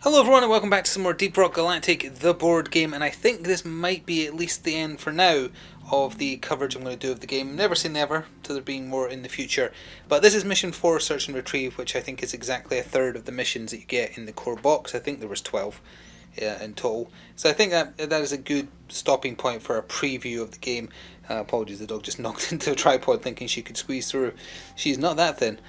Hello everyone and welcome back to some more Deep Rock Galactic, the board game, and I think this might be at least the end for now of the coverage I'm going to do of the game. Never say never to there being more in the future, but this is Mission 4, Search and Retrieve, which I think is exactly a third of the missions that you get in the core box. I think there was 12 in total, so I think that is a good stopping point for a preview of the game. Apologies, the dog just knocked into a tripod thinking she could squeeze through. She's not that thin.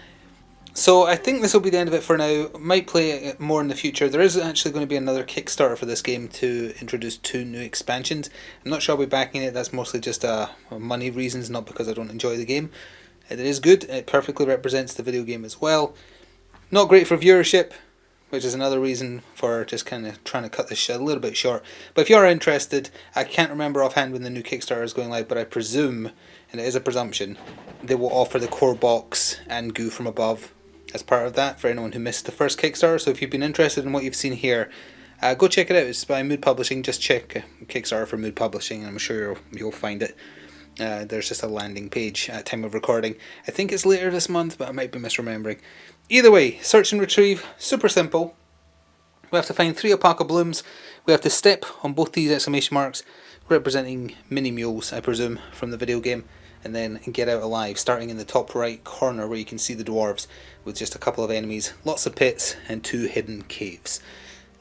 So I think this will be the end of it for now. Might play it more in the future. There is actually going to be another Kickstarter for this game to introduce 2 new expansions. I'm not sure I'll be backing it. That's mostly just money reasons, not because I don't enjoy the game. It is good. It perfectly represents the video game as well. Not great for viewership, which is another reason for just kind of trying to cut this shit a little bit short. But if you are interested, I can't remember offhand when the new Kickstarter is going live, but I presume, and it is a presumption, they will offer the core box and Goo from Above as part of that for anyone who missed the first Kickstarter. So if you've been interested in what you've seen here, go check it out. It's by Mood Publishing. Just check Kickstarter for Mood Publishing and I'm sure you'll find it. There's just a landing page at time of recording. I think it's later this month, but I might be misremembering. Either way, Search and Retrieve, super simple. We have to find 3 alpaca blooms. We have to step on both these exclamation marks, representing mini mules, I presume, from the video game, and then get out alive, starting in the top right corner where you can see the dwarves, with just a couple of enemies, lots of pits, and 2 hidden caves.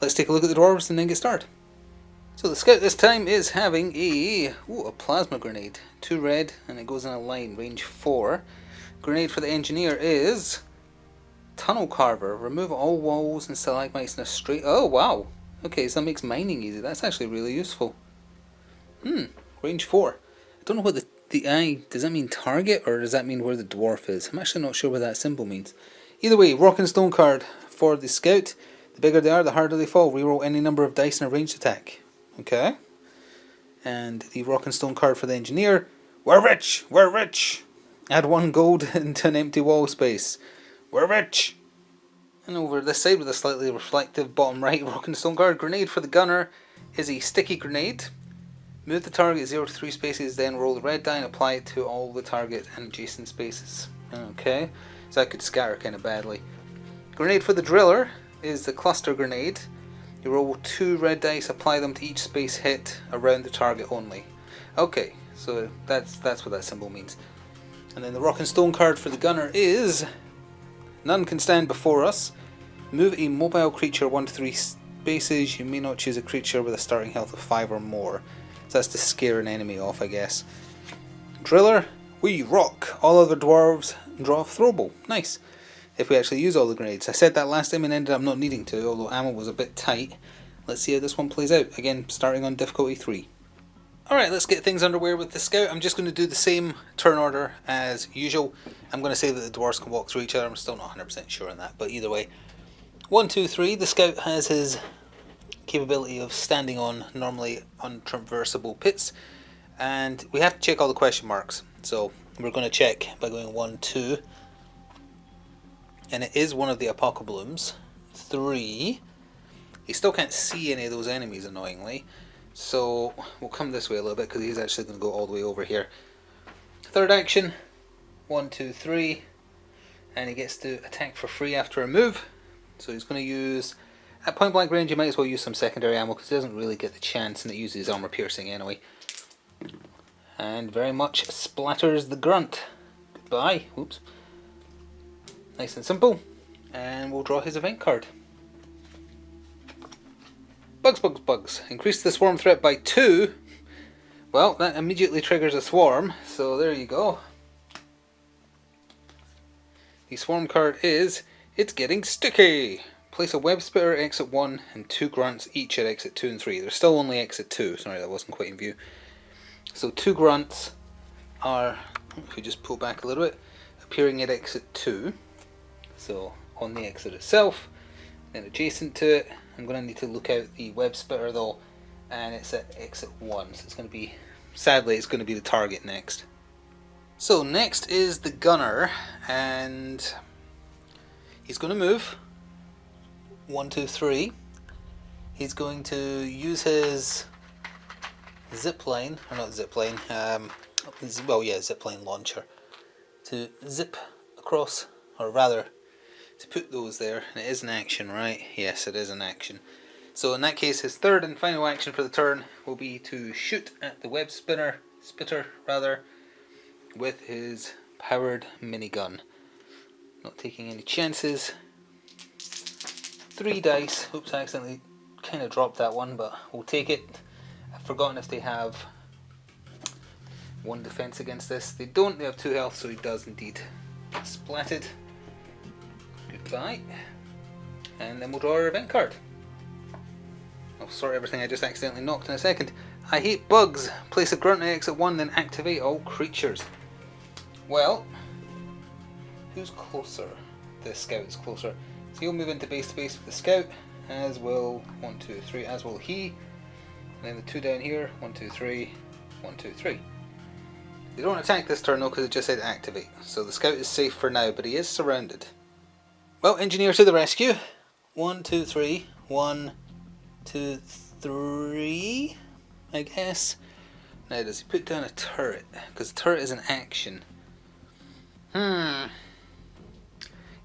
Let's take a look at the dwarves and then get started. So the scout this time is having a plasma grenade. 2 red, and it goes in a line, range 4. Grenade for the engineer is tunnel carver. Remove all walls and stalagmites in a straight... Oh, wow. Okay, so that makes mining easy. That's actually really useful. Range 4. I don't know what the eye... Does that mean target, or does that mean where the dwarf is? I'm actually not sure what that symbol means. Either way, rock and stone card for the scout. The bigger they are, the harder they fall. Reroll any number of dice in a ranged attack. Okay. And the rock and stone card for the engineer. We're rich! We're rich! Add 1 gold into an empty wall space. We're rich! And over this side with a slightly reflective bottom right rock and stone card. Grenade for the gunner is a sticky grenade. Move the target 0 to 3 spaces, then roll the red die and apply it to all the target and adjacent spaces. Okay, so that could scatter kind of badly. Grenade for the driller is the cluster grenade. You roll 2 red dice, apply them to each space hit around the target only. Okay, so that's what that symbol means. And then the rock and stone card for the gunner is none can stand before us. Move a mobile creature 1 to 3 spaces. You may not choose a creature with a starting health of 5 or more. So that's to scare an enemy off, I guess. Driller, we rock. All other dwarves draw a throwable. Nice. If we actually use all the grenades. I said that last time and ended up not needing to, although ammo was a bit tight. Let's see how this one plays out. Again, starting on difficulty 3. Alright, let's get things underway with the scout. I'm just going to do the same turn order as usual. I'm going to say that the dwarves can walk through each other. I'm still not 100% sure on that, but either way. 1, 2, 3. The scout has his capability of standing on normally untraversable pits, and we have to check all the question marks. So we're going to check by going 1, 2, and it is one of the alpaca blooms. 3. He still can't see any of those enemies, annoyingly. So we'll come this way a little bit because he's actually going to go all the way over here. Third action, 1, 2, 3, and he gets to attack for free after a move. So he's going to use, at point blank range, you might as well use some secondary ammo because he doesn't really get the chance, and it uses armor piercing anyway. And very much splatters the grunt. Goodbye. Whoops. Nice and simple. And we'll draw his event card. Bugs, bugs, bugs. Increase the swarm threat by 2. Well, that immediately triggers a swarm, so there you go. The swarm card is, it's getting sticky. Place a web spitter at exit 1 and 2 grunts each at exit 2 and 3. There's still only exit 2, sorry that wasn't quite in view. So 2 grunts are, if we just pull back a little bit, appearing at exit 2. So on the exit itself, then adjacent to it. I'm going to need to look out the web spitter though, and it's at exit 1, so it's going to be, sadly it's going to be the target next. So next is the gunner, and he's going to move 1, 2, 3. He's going to use his zipline, or not zipline, well yeah, zipline launcher, to zip across, or rather to put those there. And it is an action, right? Yes, it is an action. So in that case, his third and final action for the turn will be to shoot at the web spitter with his powered minigun. Not taking any chances. 3 dice. Oops, I accidentally kind of dropped that one, but we'll take it. I've forgotten if they have 1 defense against this. They don't, they have 2 health, so he does indeed. Splatted. Goodbye. And then we'll draw our event card. I'll sort everything I just accidentally knocked in a second. I hate bugs. Place a grunt X at 1, then activate all creatures. Well, who's closer? The scout's closer. So he'll move into base to base with the scout, as will 1, 2, 3, as will he. And then the 2 down here, 1, 2, 3, 1, 2, 3. They don't attack this turn though, because it just said activate. So the scout is safe for now, but he is surrounded. Well, engineer to the rescue. 1, 2, 3. 1, 2, 3, I guess. Now, does he put down a turret? Because the turret is an action.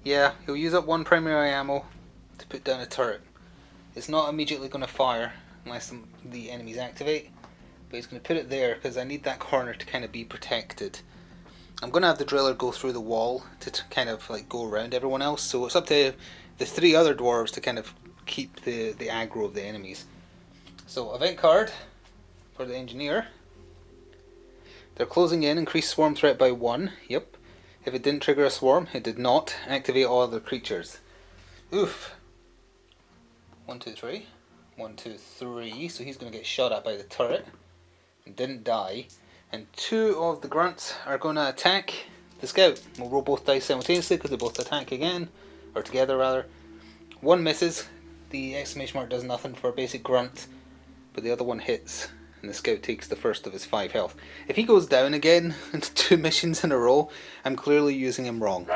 Yeah, he'll use up 1 primary ammo to put down a turret. It's not immediately going to fire unless the enemies activate, but he's going to put it there because I need that corner to kind of be protected. I'm going to have the driller go through the wall to kind of like go around everyone else, so it's up to the 3 other dwarves to kind of keep the aggro of the enemies. So, event card for the engineer. They're closing in, increase swarm threat by 1. Yep. If it didn't trigger a swarm, it did not. Activate all other creatures. Oof. 1, 2, 3. 1, 2, 3. So he's going to get shot at by the turret. And didn't die. And 2 of the grunts are going to attack the scout. We'll roll both dice simultaneously because they both attack again. Or together rather. 1 misses. The exclamation mark does nothing for a basic grunt. But the other one hits. And the scout takes the first of his 5 health. If he goes down again into 2 missions in a row, I'm clearly using him wrong.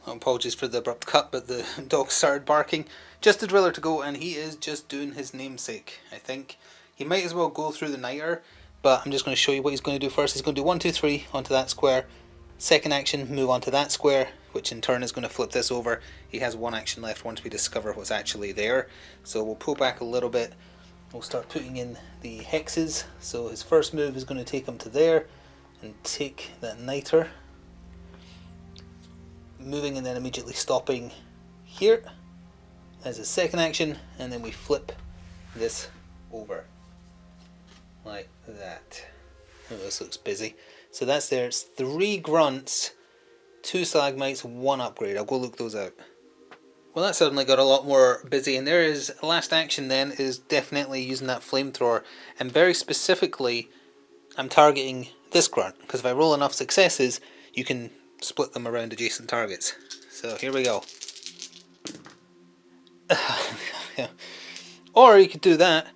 Apologies for the abrupt cut, but the dog started barking. Just the driller to go, and he is just doing his namesake, I think. He might as well go through the niter, but I'm just going to show you what he's going to do first. He's going to do 1, 2, 3 onto that square. Second action, move onto that square, which in turn is going to flip this over. He has 1 action left once we discover what's actually there. So we'll pull back a little bit. We'll start putting in the hexes. So his first move is going to take him to there and take that niter. Moving and then immediately stopping here as his second action, and then we flip this over like that. Oh, this looks busy. So that's there. It's 3 grunts, 2 stalagmites, 1 upgrade. I'll go look those out. Well, that suddenly got a lot more busy, and there is last action then is definitely using that flamethrower, and very specifically I'm targeting this grunt, because if I roll enough successes you can split them around adjacent targets. So here we go. Or you could do that.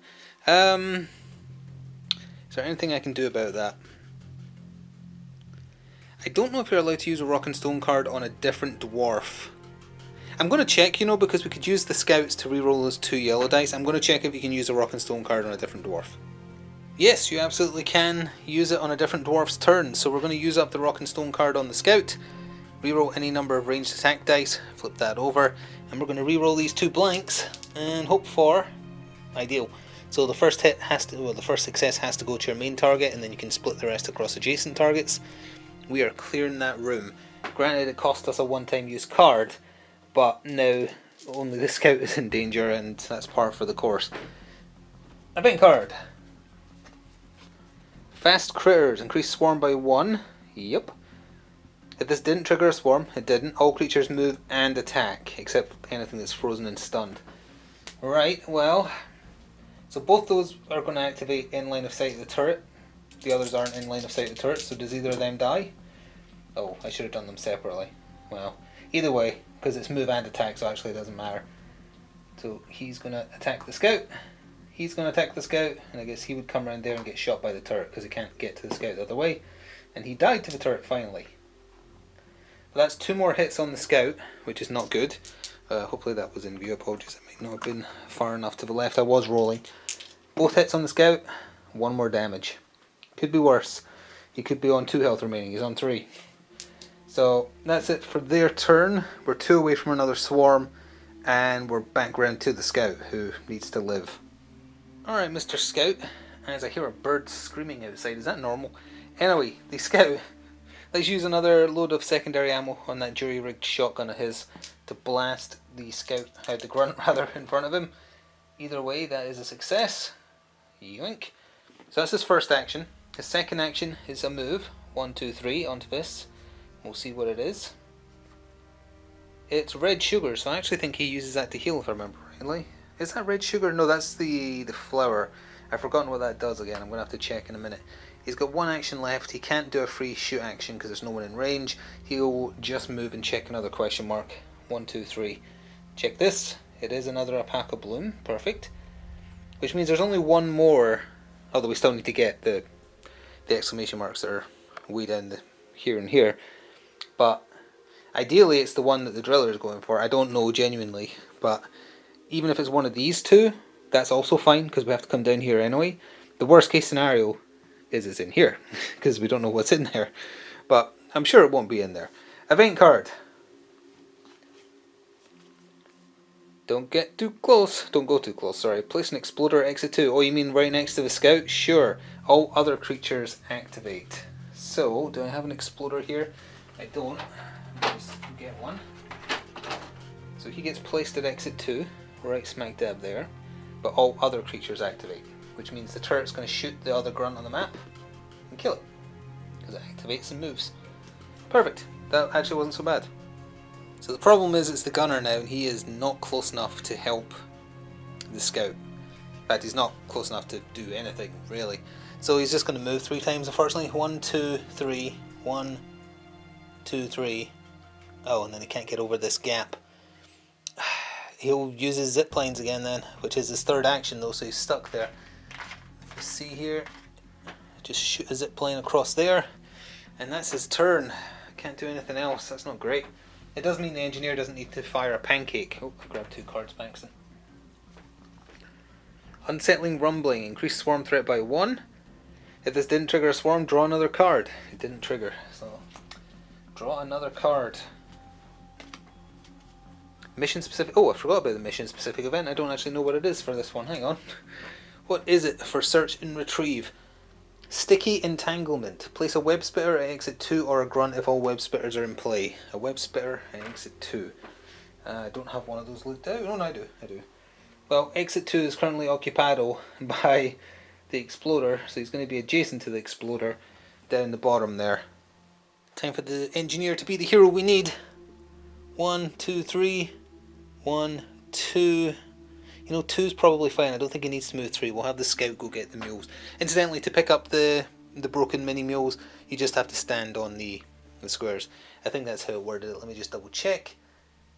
Is there anything I can do about that? I don't know if you're allowed to use a rock and stone card on a different dwarf. I'm going to check, you know, because we could use the scouts to reroll those 2 yellow dice. I'm going to check if you can use a rock and stone card on a different dwarf. Yes, you absolutely can use it on a different dwarf's turn. So we're going to use up the rock and stone card on the scout, reroll any number of ranged attack dice, flip that over, and we're going to reroll these 2 blanks and hope for ideal. So the first hit has to, well, the first success has to go to your main target, and then you can split the rest across adjacent targets. We are clearing that room. Granted, it cost us a one-time use card, but now only the scout is in danger, and that's par for the course. Event card. Fast critters, increase swarm by 1. Yep. If this didn't trigger a swarm, it didn't. All creatures move and attack, except anything that's frozen and stunned. Right, well, so both those are going to activate in line of sight of the turret. The others aren't in line of sight of the turret, so does either of them die? Oh, I should have done them separately. Well, either way, because it's move and attack, so actually it doesn't matter. So he's going to attack the scout. He's going to attack the scout, and I guess he would come around there and get shot by the turret because he can't get to the scout the other way. And he died to the turret finally. But that's 2 more hits on the scout, which is not good. Hopefully that was in view. Apologies, it might not have been far enough to the left. I was rolling. Both hits on the scout, 1 more damage. Could be worse. He could be on 2 health remaining. He's on 3. So that's it for their turn. We're 2 away from another swarm, and we're back round to the scout who needs to live. Alright, Mr. Scout, as I hear a bird screaming outside, is that normal? Anyway, the scout, let's use another load of secondary ammo on that jury-rigged shotgun of his to blast the scout, the grunt rather, in front of him. Either way, that is a success. Yoink. So that's his first action. His second action is a move. 1, 2, 3 onto this. We'll see what it is. It's red sugar, so I actually think he uses that to heal, if I remember rightly. Is that red sugar? No, that's the flower. I've forgotten what that does again. I'm going to have to check in a minute. He's got one action left. He can't do a free shoot action because there's no one in range. He'll just move and check another question mark. 1, 2, 3. Check this. It is another alpaca bloom. Perfect. Which means there's only one more, although we still need to get the exclamation marks that are way down the here and here. But ideally it's the one that the driller is going for. I don't know genuinely, but even if it's one of these two, that's also fine because we have to come down here anyway. The worst case scenario is it's in here because we don't know what's in there, but I'm sure it won't be in there. Event card. Don't get too close. Don't go too close, sorry. Place an exploder at exit 2. Oh, you mean right next to the scout? Sure. All other creatures activate. So, do I have an exploder here? I don't. Just get one. So he gets placed at exit 2, right smack dab there. But all other creatures activate, which means the turret's going to shoot the other grunt on the map and kill it. Because it activates and moves. Perfect. That actually wasn't so bad. So the problem is it's the gunner now, and he is not close enough to help the scout. In fact, he's not close enough to do anything, really. So he's just going to move 3 times, unfortunately. 1, 2, 3. 1, 2, 3. Oh, and then he can't get over this gap. He'll use his zip lines again then, which is his third action though, so he's stuck there. You see here, just shoot a zip line across there, and that's his turn. Can't do anything else. That's not great. It does mean the engineer doesn't need to fire a pancake. Oh, I grabbed 2 cards by accident. Unsettling rumbling. Increase swarm threat by 1. If this didn't trigger a swarm, draw another card. It didn't trigger, so draw another card. Mission specific. Oh, I forgot about the mission specific event. I don't actually know what it is for this one. Hang on. What is it for search and retrieve? Sticky entanglement. Place a web spitter at exit 2 or a grunt if all web spitters are in play. A web spitter at exit 2. I don't have one of those looked out. Oh, no, I do. Well, exit 2 is currently occupado by the exploder, so he's going to be adjacent to the exploder down the bottom there. Time for the engineer to be the hero we need. 1, 2, 3. 1, 2. You know, 2's probably fine. I don't think he needs to move 3. We'll have the scout go get the mules. Incidentally, to pick up the broken mini mules, you just have to stand on the squares. I think that's how it worded it. Let me just double check.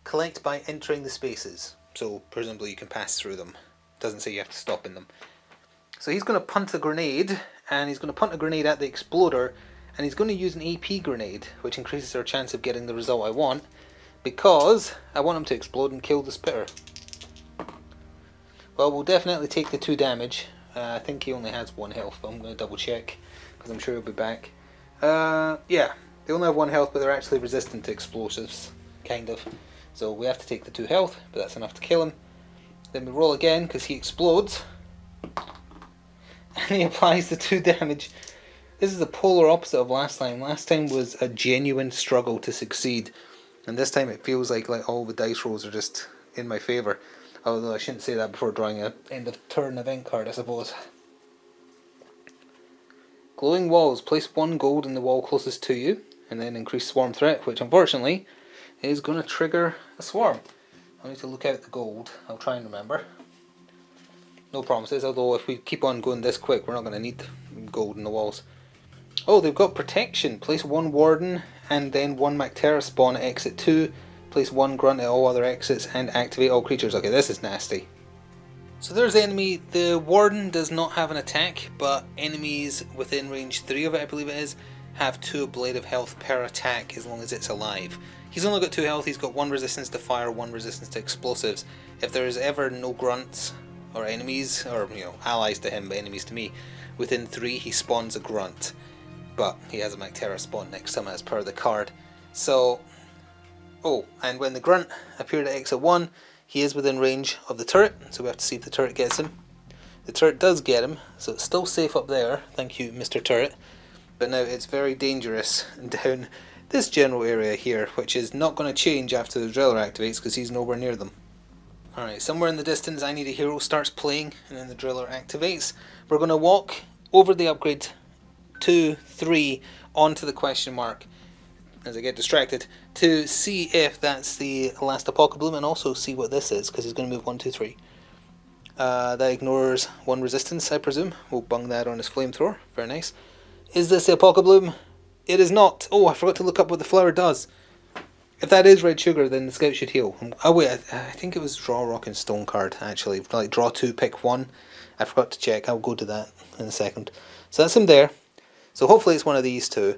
Collect by entering the spaces. So presumably you can pass through them. It doesn't say you have to stop in them. So he's going to punt a grenade, and he's going to punt a grenade at the exploder, and he's going to use an AP grenade, which increases our chance of getting the result I want, because I want him to explode and kill the spitter. Well, we'll definitely take the 2 damage. I think he only has 1 health, but I'm going to double check, because I'm sure he'll be back. Yeah, they only have 1 health, but they're actually resistant to explosives, kind of. So we have to take the 2 health, but that's enough to kill him. Then we roll again, because he explodes. And he applies the 2 damage. This is the polar opposite of last time. Last time was a genuine struggle to succeed. And this time it feels like all the dice rolls are just in my favour. Although I shouldn't say that before drawing an end of turn event card, I suppose. Glowing walls. Place 1 gold in the wall closest to you, and then increase swarm threat, which unfortunately is going to trigger a swarm. I need to look out the gold. I'll try and remember. No promises, although if we keep on going this quick, we're not going to need gold in the walls. Oh, they've got protection. Place 1 warden, and then 1 Mactera spawn at exit 2. Place 1 grunt at all other exits and activate all creatures. Okay, this is nasty. So there's the enemy. The warden does not have an attack, but enemies within range 3 of it, I believe it is, have 2 ablative health per attack as long as it's alive. He's only got 2 health. He's got 1 resistance to fire, 1 resistance to explosives. If there is ever no grunts or enemies, or allies to him but enemies to me, within 3 he spawns a grunt. But he has a Mactera spawn next to him as per the card. So, oh, and when the grunt appeared at exit 1, he is within range of the turret, so we have to see if the turret gets him. The turret does get him, so it's still safe up there, thank you Mr. Turret. But now it's very dangerous down this general area here, which is not going to change after the driller activates because he's nowhere near them. Alright, somewhere in the distance I Need a Hero starts playing and then the driller activates. We're going to walk over the upgrade 2, 3 onto the question mark as I get distracted to see if that's the last Apocalypse and also see what this is because he's going to move 1, 2, 3. That ignores 1 resistance, I presume. We'll bung that on his flamethrower. Very nice. Is this the Apocalypse? It is not. Oh, I forgot to look up what the flower does. If that is red sugar, then the scout should heal. Oh wait, I think it was draw rock and stone card actually. Like draw 2, pick 1. I forgot to check. I'll go to that in a second. So that's him there. So hopefully it's one of these two.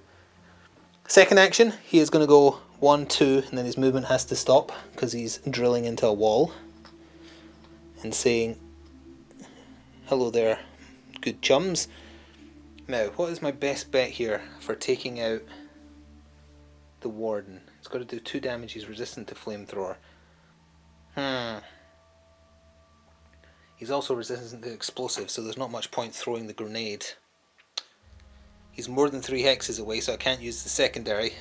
Second action, he is going to go 1, 2, and then his movement has to stop because he's drilling into a wall and saying, "Hello there, good chums." Now, what is my best bet here for taking out the warden? He's got to do 2 damage, he's resistant to flamethrower. He's also resistant to explosives, so there's not much point throwing the grenade. He's more than 3 hexes away, so I can't use the secondary.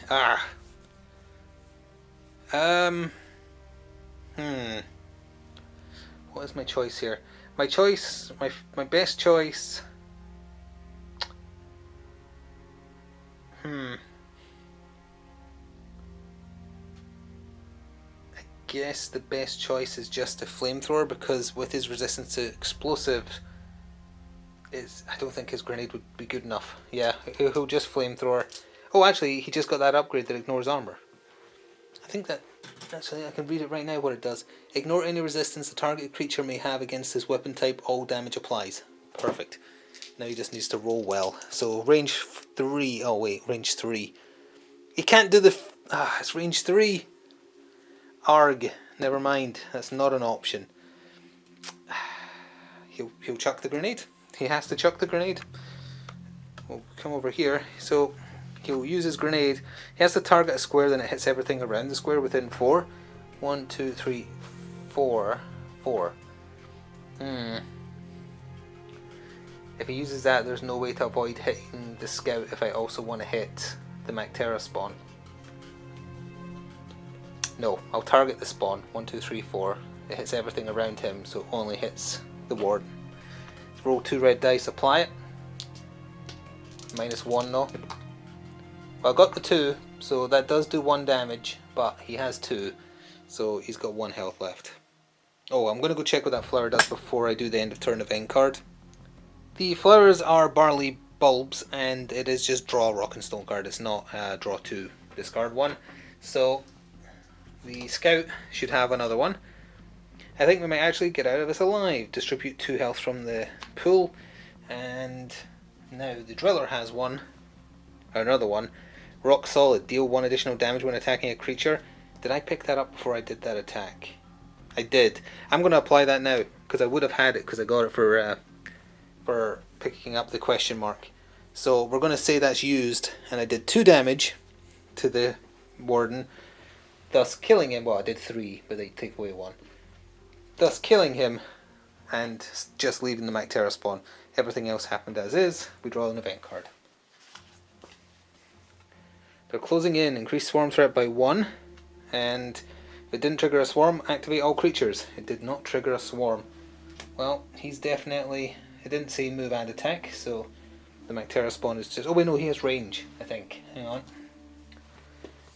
What is my choice here? My choice, my best choice. I guess the best choice is just a flamethrower because with his resistance to explosive, I don't think his grenade would be good enough. Yeah, he'll just flamethrower. Oh, actually, he just got that upgrade that ignores armor. I think that actually I can read it right now. What it does: ignore any resistance the target creature may have against this weapon type. All damage applies. Perfect. Now he just needs to roll well. So range 3. Oh wait, range 3. He can't do the. It's range 3. Arg. Never mind. That's not an option. He'll chuck the grenade. He has to chuck the grenade. We'll come over here. So he'll use his grenade. He has to target a square, then it hits everything around the square within 4. 1, 2, 3, 4. 4. If he uses that, there's no way to avoid hitting the scout if I also want to hit the Mactera spawn. No, I'll target the spawn. 1, 2, 3, 4. It hits everything around him, so it only hits the warden. Roll 2 red dice, apply it. -1 though. Well, I got the 2, so that does do 1 damage, but he has 2, so he's got 1 health left. Oh, I'm going to go check what that flower does before I do the end of turn event card. The flowers are barley bulbs, and it is just draw rock and stone card. It's not draw 2, discard 1. So the scout should have another one. I think we might actually get out of this alive. Distribute 2 health from the pool, and now the driller has one, or another one. Rock solid, deal 1 additional damage when attacking a creature. Did I pick that up before I did that attack? I did. I'm going to apply that now because I would have had it because I got it for picking up the question mark. So we're going to say that's used, and I did 2 damage to the warden, thus killing him. Well, I did 3, but they take away 1. Thus killing him and just leaving the Mactera spawn. Everything else happened as is. We draw an event card. They're closing in. Increase swarm threat by 1. And if it didn't trigger a swarm, activate all creatures. It did not trigger a swarm. Well, he's definitely... It didn't say move and attack, so the Mactera spawn is just... Oh wait, no, he has range, I think. Hang on.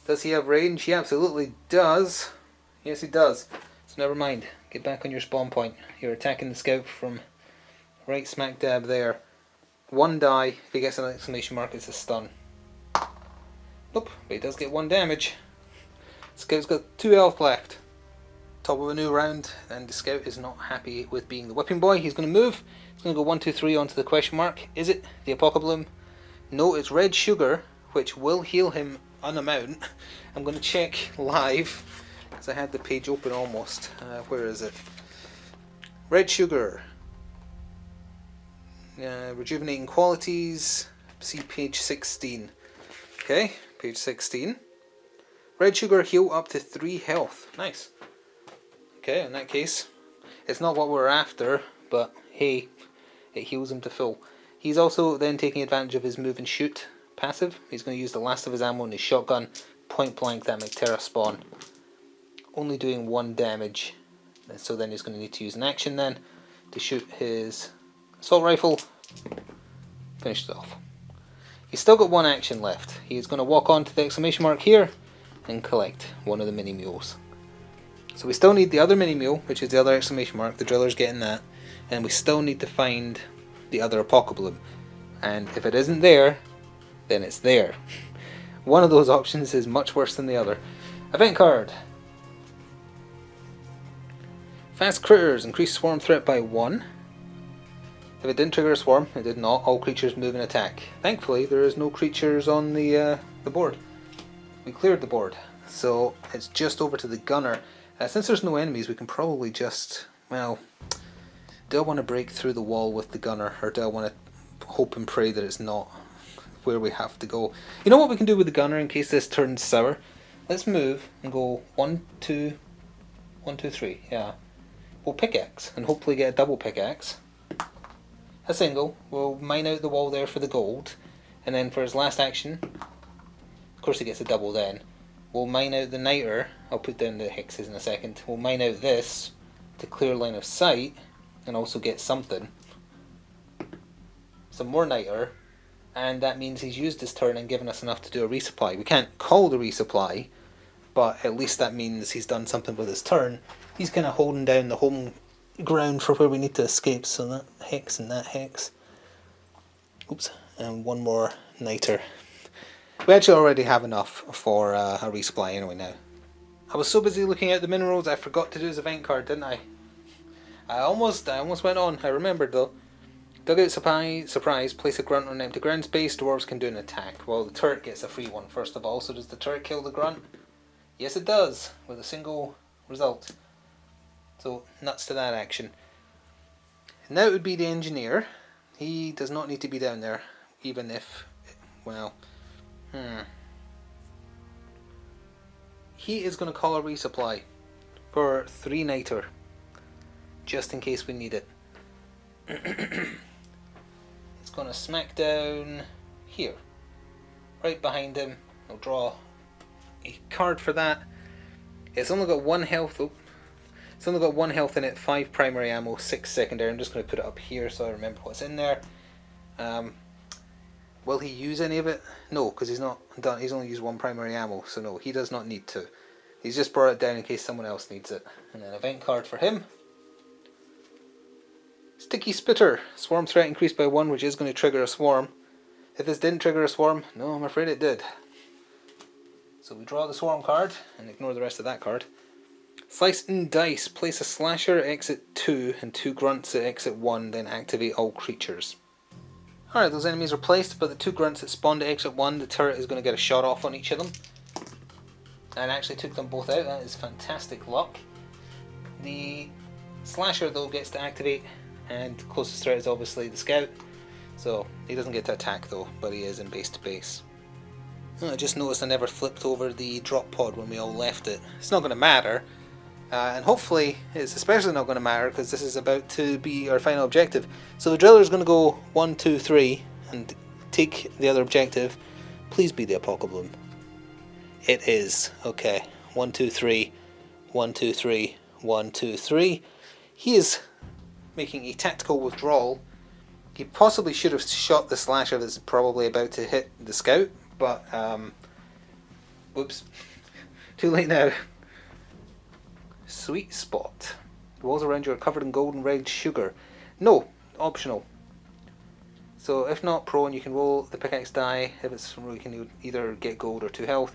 Does he have range? He absolutely does. Yes, he does. So never mind. Get back on your spawn point. You're attacking the scout from right smack dab there. 1 die. If he gets an exclamation mark, it's a stun. Nope, but he does get 1 damage. Scout's got 2 health left. Top of a new round, and the scout is not happy with being the whipping boy. He's going to move. He's going to go 1, 2, 3 onto the question mark. Is it the Apocalypse? No, it's red sugar, which will heal him an amount. I'm going to check live. I had the page open almost. Where is it? Red sugar. Rejuvenating qualities. See page 16. Okay, page 16. Red sugar, heal up to 3 health. Nice. Okay, in that case, it's not what we're after, but hey, it heals him to full. He's also then taking advantage of his move and shoot passive. He's going to use the last of his ammo in his shotgun, point blank that Mectera spawn. Only doing 1 damage. So then he's going to need to use an action then to shoot his assault rifle. Finished it off. He's still got 1 action left. He's going to walk on to the exclamation mark here and collect one of the mini mules. So we still need the other mini mule, which is the other exclamation mark. The driller's getting that. And we still need to find the other Apocalypse. And if it isn't there, then it's there. One of those options is much worse than the other. Event card. Fast critters increase swarm threat by 1. If it didn't trigger a swarm, it did not. All creatures move and attack. Thankfully, there is no creatures on the board. We cleared the board, so it's just over to the gunner. Since there's no enemies, we can probably just, well, do I want to break through the wall with the gunner, or do I want to hope and pray that it's not where we have to go? You know what we can do with the gunner in case this turns sour? Let's move and go 1, 2, 1, 2, 3. Yeah. We'll pickaxe and hopefully get a double pickaxe. A single. We'll mine out the wall there for the gold, and then for his last action, of course he gets a double then. We'll mine out the niter. I'll put down the hexes in a second. We'll mine out this to clear line of sight and also get something. Some more niter, and that means he's used his turn and given us enough to do a resupply. We can't call the resupply, but at least that means he's done something with his turn. He's kind of holding down the home ground for where we need to escape, so that hex and that hex. Oops, and 1 more niter. We actually already have enough for a resupply anyway now. I was so busy looking at the minerals I forgot to do his event card, didn't I? I almost went on. I remembered though. Dugout surprise, place a grunt on empty ground space, dwarves can do an attack. Well, the turret gets a free one first of all, so does the turret kill the grunt? Yes it does, with a single result. So, nuts to that action. Now it would be the engineer. He does not need to be down there, even if, well, He is going to call a resupply for 3 niter, just in case we need it. It's going to smack down here, right behind him. I'll draw a card for that. It's only got 1 health. Oh, it's only got 1 health in it, 5 primary ammo, 6 secondary. I'm just going to put it up here so I remember what's in there. Will he use any of it? No, because he's not done. He's only used 1 primary ammo, so no, he does not need to. He's just brought it down in case someone else needs it. And then event card for him. Sticky Spitter. Swarm threat increased by 1, which is going to trigger a swarm. If this didn't trigger a swarm, no, I'm afraid it did. So we draw the swarm card and ignore the rest of that card. Slice and dice. Place a slasher at exit 2 and 2 grunts at exit 1, then activate all creatures. Alright, those enemies are placed, but the 2 grunts that spawned at exit 1, the turret is going to get a shot off on each of them. And actually took them both out. That is fantastic luck. The slasher though gets to activate, and closest threat is obviously the scout. So he doesn't get to attack though, but he is in base to base. I just noticed I never flipped over the drop pod when we all left it. It's not going to matter. And hopefully it's especially not going to matter because this is about to be our final objective. So the driller is going to go 1, 2, 3 and take the other objective. Please be the Apocalypse. It is. Okay. 1, 2, 3. 1, 2, 3. 1, 2, 3. He is making a tactical withdrawal. He possibly should have shot the slasher that's probably about to hit the scout, but whoops. Too late now. Sweet spot. The walls around you are covered in gold and red sugar. No, optional. So if not prone, you can roll the pickaxe die. If it's from, you can either get gold or 2 health.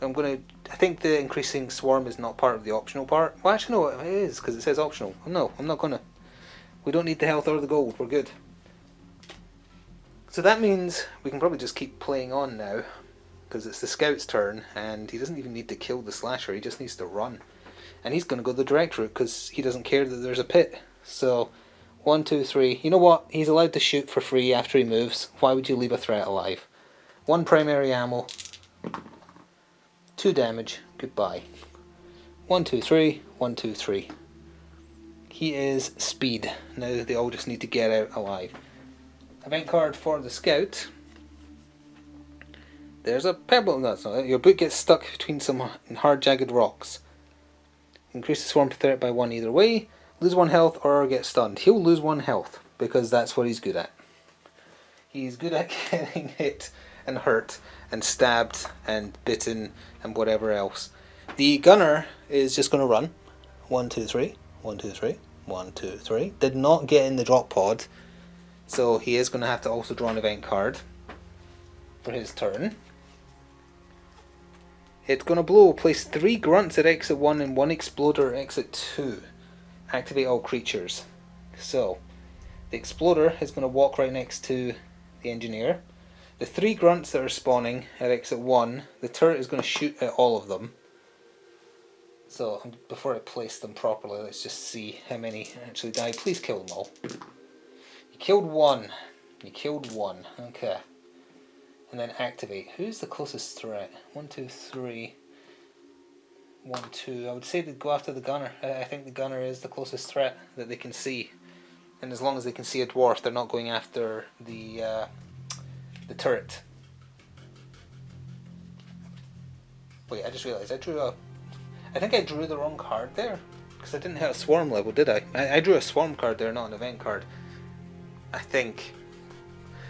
I think the increasing swarm is not part of the optional part. Well, actually no, it is because it says optional. No, I'm not gonna. We don't need the health or the gold. We're good. So that means we can probably just keep playing on now, because it's the scout's turn, and he doesn't even need to kill the slasher. He just needs to run. And he's going to go the direct route because he doesn't care that there's a pit. So, 1, 2, 3. You know what? He's allowed to shoot for free after he moves. Why would you leave a threat alive? 1 primary ammo. 2 damage, goodbye. 1, 2, 3, 1, 2, 3. He is speed. Now they all just need to get out alive. Event card for the scout. There's a pebble. No, that's not it. Your boot gets stuck between some hard, jagged rocks. Increase the swarm threat by 1 either way. Lose 1 health or get stunned. He'll lose 1 health because that's what he's good at. He's good at getting hit and hurt and stabbed and bitten and whatever else. The gunner is just going to run. 1, 2, 3. 1, 2, 3. 1, 2, 3. Did not get in the drop pod. So he is going to have to also draw an event card for his turn. It's going to blow. Place 3 grunts at exit 1 and 1 exploder at exit 2. Activate all creatures. So, the exploder is going to walk right next to the engineer. The 3 grunts that are spawning at exit 1, the turret is going to shoot at all of them. So, before I place them properly, let's just see how many actually die. Please kill them all. You killed 1. You killed 1. Okay. And then activate. Who's the closest threat? 1, 2, 3. 1, 2. I would say to go after the gunner. I think the gunner is the closest threat that they can see. And as long as they can see a dwarf, they're not going after the turret. Wait, I just realised I think I drew the wrong card there. Because I didn't hit a swarm level, did I? I drew a swarm card there, not an event card. I think.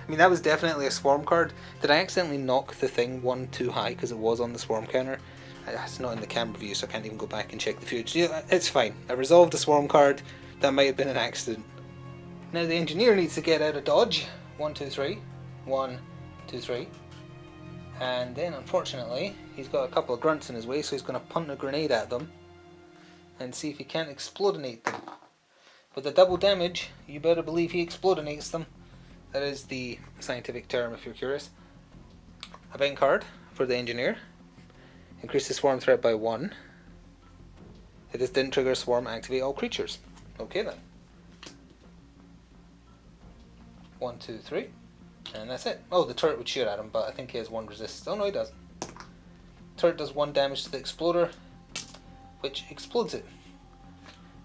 I mean, that was definitely a swarm card. Did I accidentally knock the thing 1 too high because it was on the swarm counter? It's not in the camera view, so I can't even go back and check the footage. Yeah, it's fine. I resolved the swarm card. That might have been an accident. Now the engineer needs to get out of dodge. 1, 2, 3. 1, 2, 3. And then, unfortunately, he's got a couple of grunts in his way, so he's going to punt a grenade at them and see if he can't explodinate them. With the double damage, you better believe he explodinates them. That is the scientific term if you're curious. Event card for the engineer. Increase the swarm threat by 1. If this didn't trigger a swarm, activate all creatures. Okay then. 1, 2, 3. And that's it. Oh, the turret would shoot at him, but I think he has 1 resist. Oh no, he doesn't. Turret does 1 damage to the exploder, which explodes it.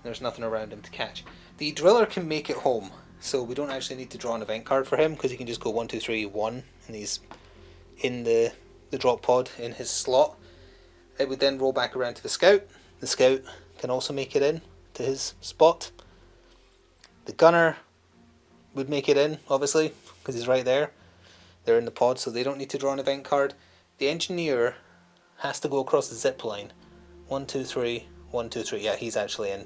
There's nothing around him to catch. The driller can make it home. So we don't actually need to draw an event card for him because he can just go 1, 2, 3, 1 and he's in the drop pod in his slot. It would then roll back around to the scout. The scout can also make it in to his spot. The gunner would make it in, obviously, because he's right there. They're in the pod, so they don't need to draw an event card. The engineer has to go across the zip line. 1, 2, 3, 1, 2, 3. Yeah, he's actually in.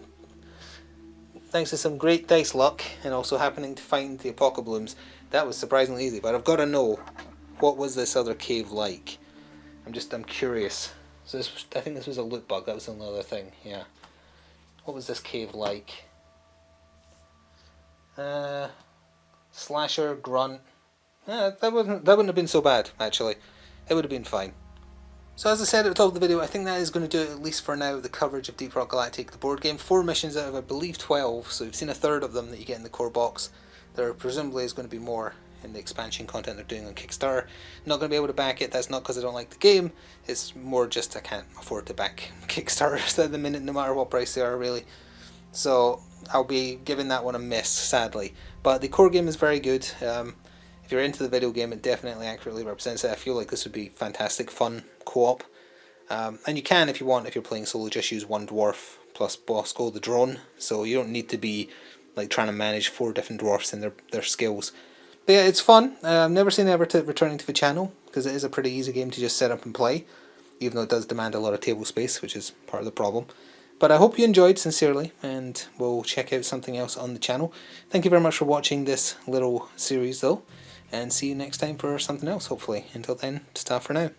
Thanks to some great dice luck and also happening to find the apocablooms, that was surprisingly easy. But I've got to know, what was this other cave like? I'm curious. So I think this was a loot bug. That was another thing. Yeah. What was this cave like? Slasher, grunt. That wouldn't have been so bad actually. It would have been fine. So as I said at the top of the video, I think that is going to do it, at least for now, the coverage of Deep Rock Galactic, the board game. 4 missions out of, I believe, 12, so you've seen a third of them that you get in the core box. There presumably is going to be more in the expansion content they're doing on Kickstarter. Not going to be able to back it. That's not because I don't like the game, it's more just I can't afford to back Kickstarters at the minute, no matter what price they are, really. So I'll be giving that one a miss, sadly. But the core game is very good. If you're into the video game, it definitely accurately represents it. I feel like this would be fantastic fun co-op. And you can, if you want, if you're playing solo, just use 1 dwarf plus Bosco the drone. So you don't need to be like trying to manage 4 different dwarfs and their skills. But yeah, it's fun. I've never seen ever returning to the channel, because it is a pretty easy game to just set up and play, even though it does demand a lot of table space, which is part of the problem. But I hope you enjoyed, sincerely, and we'll check out something else on the channel. Thank you very much for watching this little series, though, and see you next time for something else, hopefully. Until then, ta for now.